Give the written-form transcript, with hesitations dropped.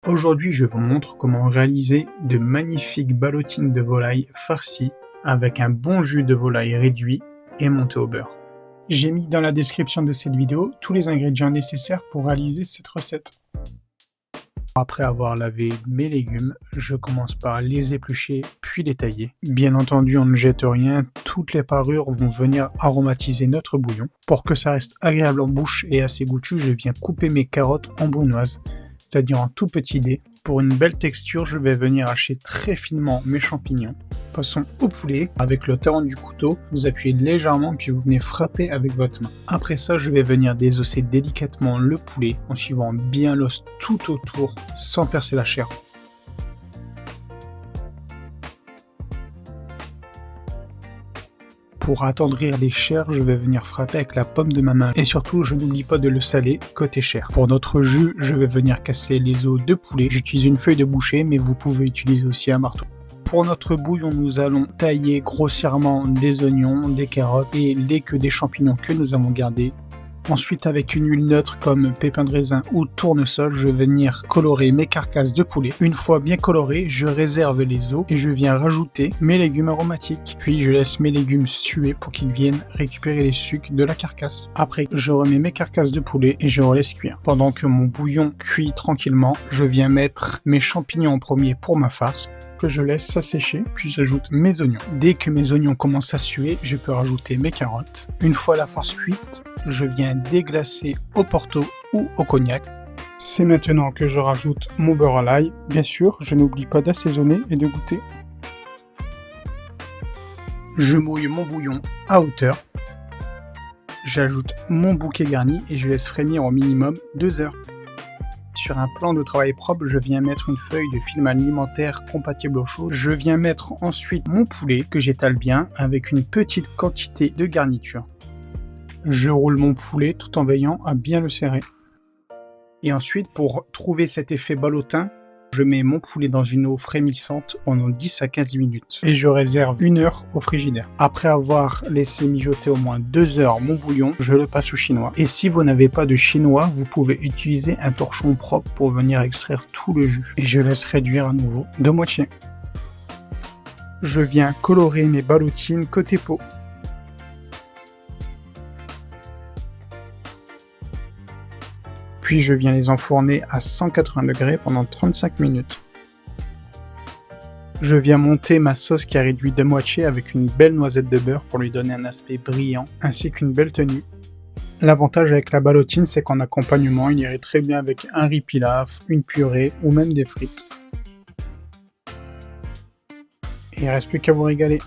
Aujourd'hui, je vous montre comment réaliser de magnifiques ballotines de volaille farcies avec un bon jus de volaille réduit et monté au beurre. J'ai mis dans la description de cette vidéo tous les ingrédients nécessaires pour réaliser cette recette. Après avoir lavé mes légumes, je commence par les éplucher puis les tailler. Bien entendu, on ne jette rien, toutes les parures vont venir aromatiser notre bouillon. Pour que ça reste agréable en bouche et assez goûtu, je viens couper mes carottes en brunoise, c'est-à-dire en tout petits dés. Pour une belle texture, je vais venir hacher très finement mes champignons. Passons au poulet. Avec le talon du couteau, vous appuyez légèrement puis vous venez frapper avec votre main. Après ça, je vais venir désosser délicatement le poulet en suivant bien l'os tout autour sans percer la chair. Pour attendrir les chairs, je vais venir frapper avec la paume de ma main. Et surtout, je n'oublie pas de le saler côté chair. Pour notre jus, je vais venir casser les os de poulet. J'utilise une feuille de boucher, mais vous pouvez utiliser aussi un marteau. Pour notre bouillon, nous allons tailler grossièrement des oignons, des carottes et les queues des champignons que nous avons gardés. Ensuite, avec une huile neutre comme pépins de raisin ou tournesol, je vais venir colorer mes carcasses de poulet. Une fois bien colorées, je réserve les os et je viens rajouter mes légumes aromatiques. Puis je laisse mes légumes suer pour qu'ils viennent récupérer les sucs de la carcasse. Après, je remets mes carcasses de poulet et je relaisse cuire. Pendant que mon bouillon cuit tranquillement, je viens mettre mes champignons en premier pour ma farce, que je laisse s'assécher, puis j'ajoute mes oignons. Dès que mes oignons commencent à suer, je peux rajouter mes carottes. Une fois la farce cuite, je viens déglacer au porto ou au cognac. C'est maintenant que je rajoute mon beurre à l'ail. Bien sûr, je n'oublie pas d'assaisonner et de goûter. Je mouille mon bouillon à hauteur. J'ajoute mon bouquet garni et je laisse frémir au minimum 2 heures. Sur un plan de travail propre, je viens mettre une feuille de film alimentaire compatible au chaud. Je viens mettre ensuite mon poulet que j'étale bien avec une petite quantité de garniture. Je roule mon poulet tout en veillant à bien le serrer. Et ensuite, pour trouver cet effet ballotin, je mets mon poulet dans une eau frémissante pendant 10 à 15 minutes. Et je réserve 1 heure au frigidaire. Après avoir laissé mijoter au moins 2 heures mon bouillon, je le passe au chinois. Et si vous n'avez pas de chinois, vous pouvez utiliser un torchon propre pour venir extraire tout le jus. Et je laisse réduire à nouveau de moitié. Je viens colorer mes ballotines côté peau. Puis je viens les enfourner à 180 degrés pendant 35 minutes. Je viens monter ma sauce qui a réduit de moitié avec une belle noisette de beurre pour lui donner un aspect brillant, ainsi qu'une belle tenue. L'avantage avec la ballotine, c'est qu'en accompagnement, il irait très bien avec un riz pilaf, une purée ou même des frites. Et il ne reste plus qu'à vous régaler.